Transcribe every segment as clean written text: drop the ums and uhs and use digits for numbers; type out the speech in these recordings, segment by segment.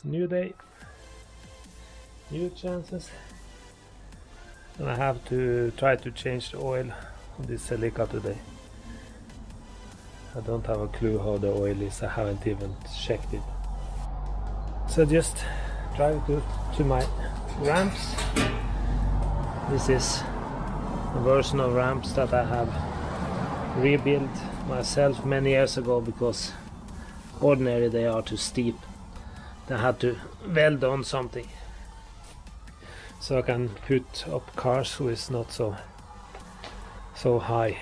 It's a new day, new chances, and I have to try to change the oil on this Celica today. I don't have a clue how the oil is, I haven't even checked it. So just drive to my ramps. This is a version of ramps that I have rebuilt myself many years ago because ordinary they are too steep. I had to weld on something so I can put up cars who is not so high.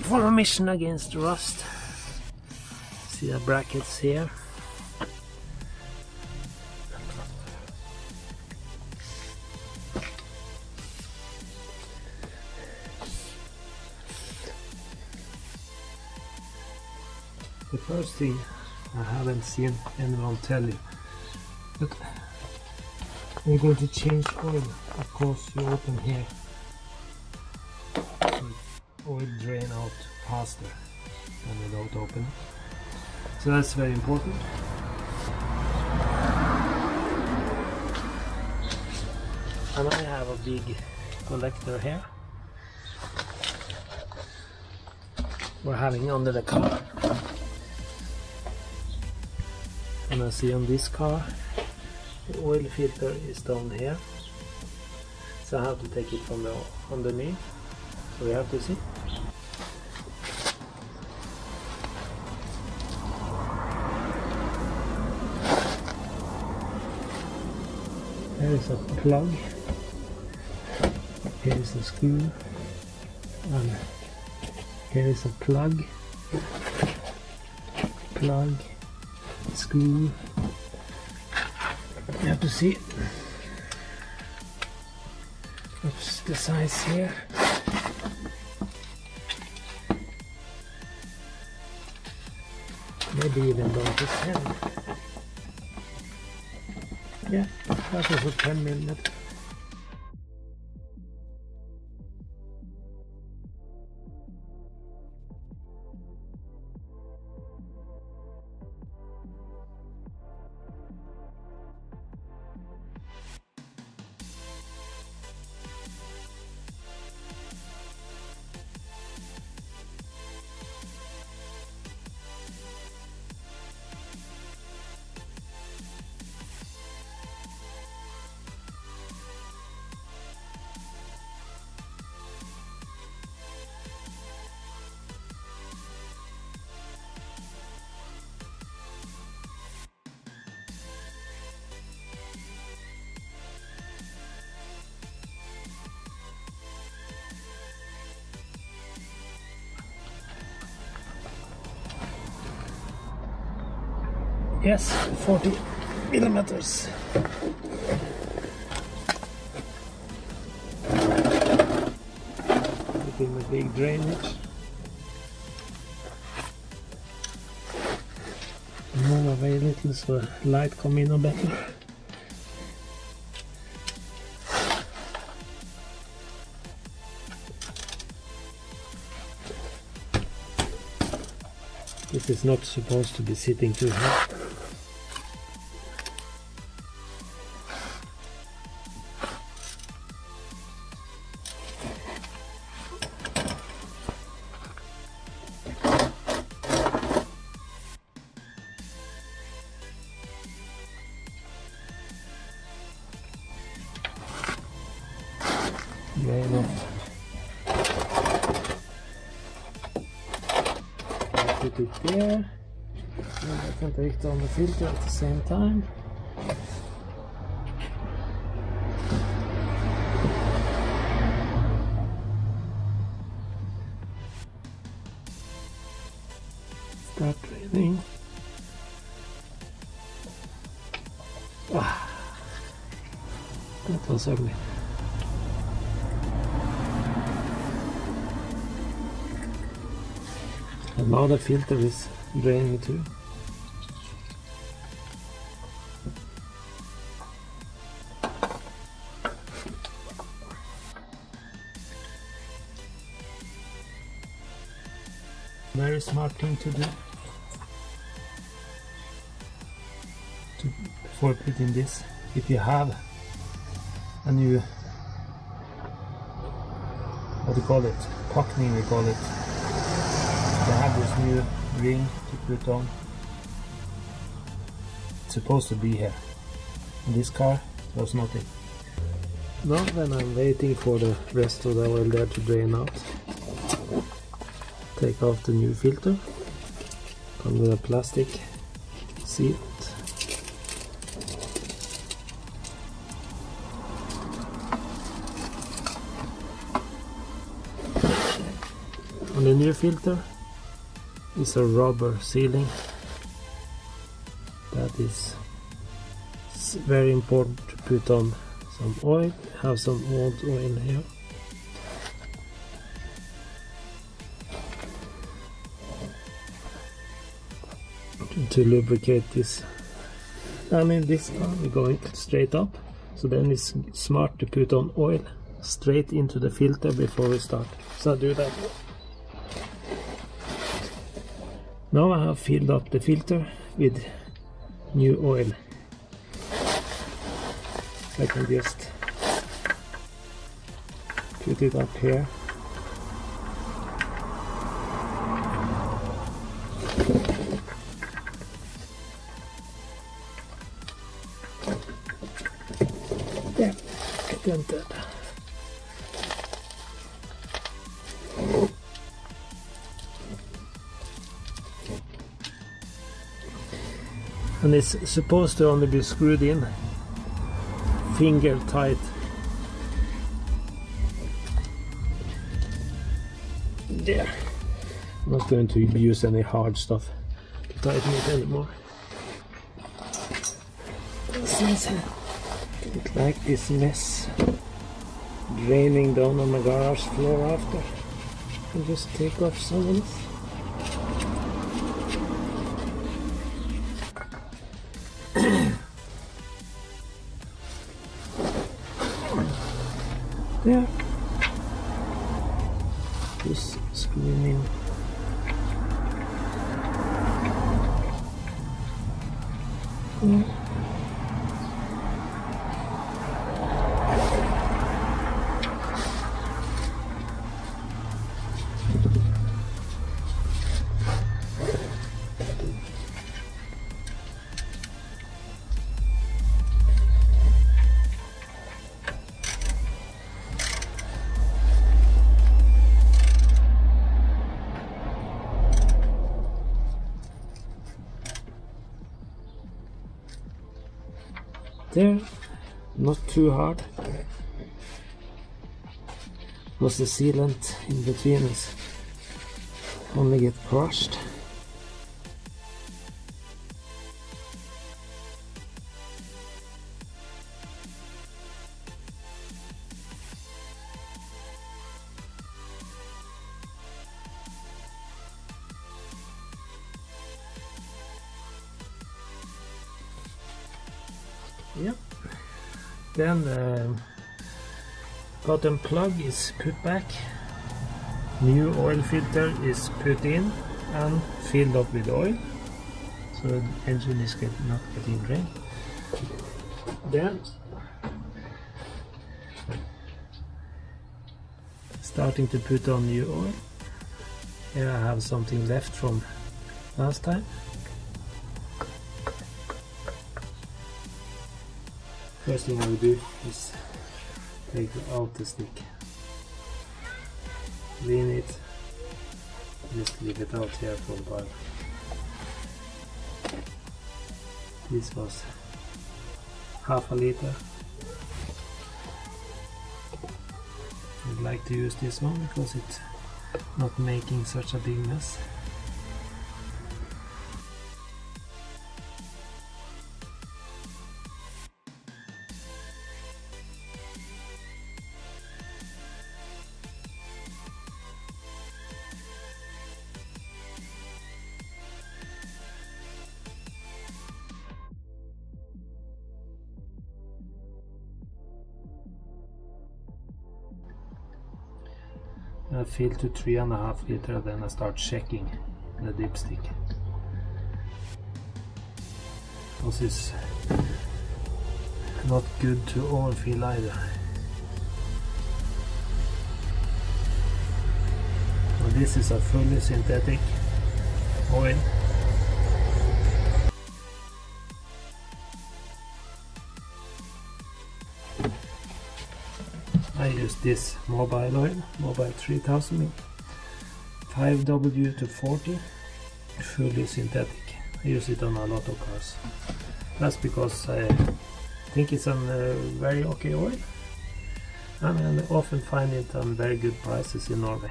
For a mission against rust. See the brackets here. The first thing I haven't seen anyone tell you, but we're going to change oil. Of course, you open here. Oil drain out faster than without opening, so that's very important. And I have a big collector here we're having under the car, and I see on this car the oil filter is down here, so I have to take it from the underneath. So we have to see. Here is a plug, here is a screw, and here is a plug, screw. You have to see what's the size here. Maybe even down to 10. Yeah, that was a 10mm. Yes, 40mm. Looking at big drainage. Move away a little so light come in a better. This is not supposed to be sitting too high. Very well. Put it there, and I can take down the filter at the same time. Start draining. Ah, that was ugly. And now the filter is draining too. Very smart thing to do before putting this. If you have a new, what do you call it, cockning we call it, they have this new ring to put on. It's supposed to be here. In this car there was nothing. Now then I'm waiting for the rest of the oil there to drain out. Take off the new filter, come with a plastic seat. On the new filter is a rubber sealing. That is very important to put on some oil. Have some old oil here. To lubricate this. And in this car we're going straight up, so then it's smart to put on oil straight into the filter before we start. So I'll do that. Now I have filled up the filter with new oil. I can just put it up here. Yeah, dented. And it's supposed to only be screwed in finger tight. There. I'm not going to use any hard stuff to tighten it anymore. Since I don't like this mess draining down on the garage floor after, I'll just take off some of this. There. Just screwing in. Yeah. There, not too hard, because the sealant in between is only get crushed. Yep. Then the bottom plug is put back, new oil filter is put in and filled up with oil, so the engine is not getting drained. Then starting to put on new oil. Here I have something left from last time. First thing I will do is take out the stick, clean it, just leave it out here for a while. This was half a liter. I'd like to use this one because it's not making such a big mess. I fill to 3.5 liters, then I start checking the dipstick. This is not good to overfill either. So this is a fully synthetic oil. I use this mobile oil, mobile 3000, 5W to 40, fully synthetic. I use it on a lot of cars. That's because I think it's a very okay oil, and I often find it on very good prices in Norway.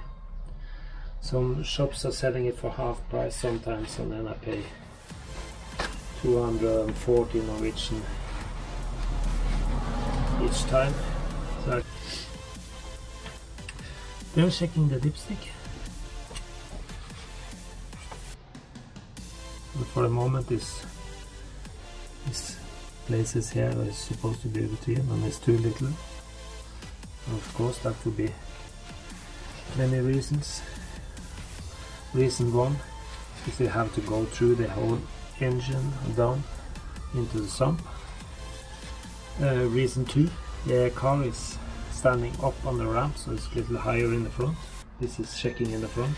Some shops are selling it for half price sometimes, and then I pay 240 Norwegian each time. So they're checking the dipstick. And for the moment this places here is supposed to be between, and it's too little. And of course that could be many reasons. Reason one is you have to go through the whole engine down into the sump. Reason two, the car is standing up on the ramp, so it's a little higher in the front. This is checking in the front,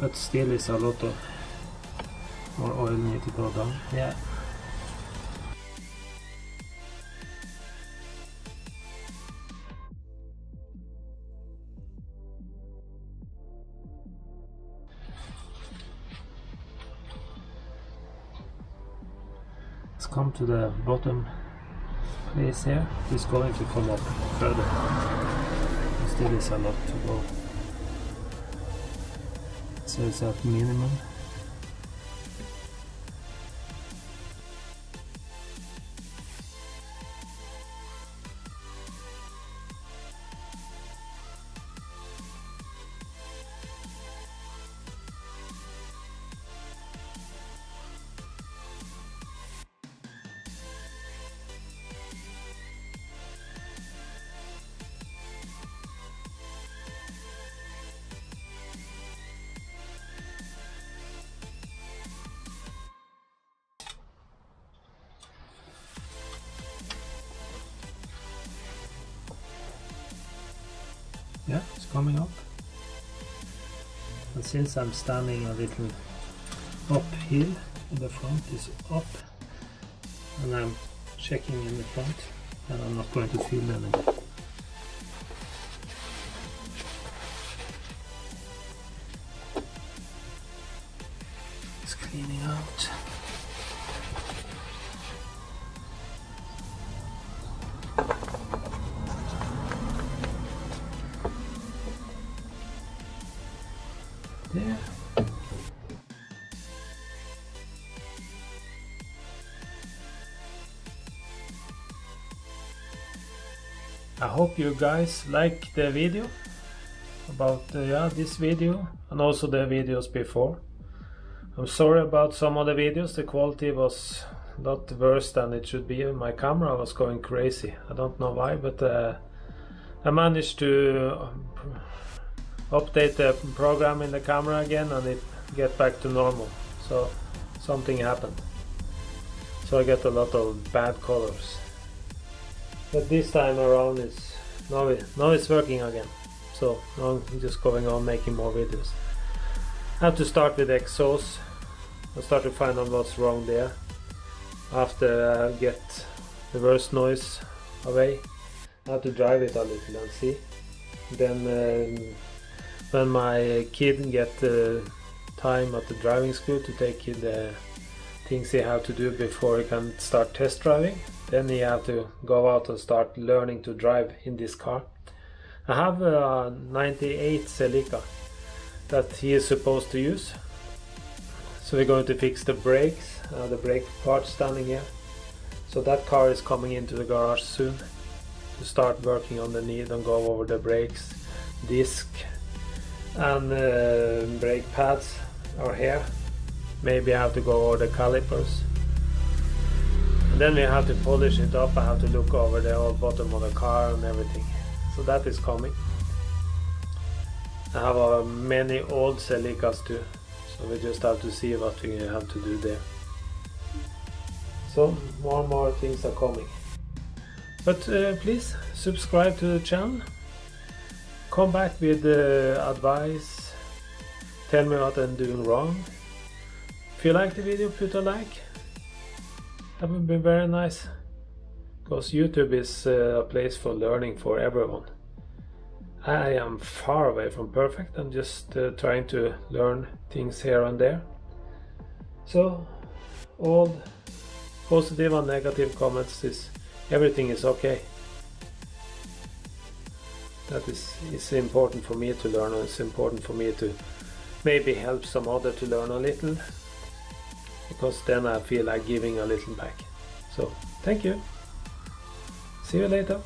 but still is a lot of more oil need to go down. Yeah. Let's come to the bottom place here. It's going to come up further. Still is a lot to go. So it's at minimum. Yeah, it's coming up. And since I'm standing a little uphill, the front is up, and I'm checking in the front, and I'm not going to feel anything. It's cleaning out. There. I hope you guys like the video about this video and also the videos before. I'm sorry about some of the videos, the quality was a lot worse than it should be. My camera was going crazy, I don't know why, but I managed to update the program in the camera again and it get back to normal, so something happened, so I get a lot of bad colors. But this time around it's now it's working again, so now I'm just going on making more videos. I have to start with the exhaust. I start to find out what's wrong there. After I get the worst noise away, I have to drive it a little and see. Then when my kid get time at the driving school to take the things he have to do before he can start test driving, then he have to go out and start learning to drive in this car. I have a 98 Celica that he is supposed to use, so we're going to fix the brakes, the brake part standing here. So that car is coming into the garage soon to start working on the need and go over the brakes, disc and brake pads are here. Maybe I have to go over the calipers, and then we have to polish it up. I have to look over the whole bottom of the car and everything, so that is coming. I have many old Celicas too, so we just have to see what we have to do there. So more and more things are coming. But please subscribe to the channel. Come back with advice. Tell me what I'm doing wrong. If you like the video, put a like. That would be very nice. Because YouTube is a place for learning for everyone. I am far away from perfect. I'm just trying to learn things here and there. So all positive and negative comments is everything is okay. That is important for me to learn, and it's important for me to maybe help some other to learn a little, because then I feel like giving a little back. So thank you. See you later.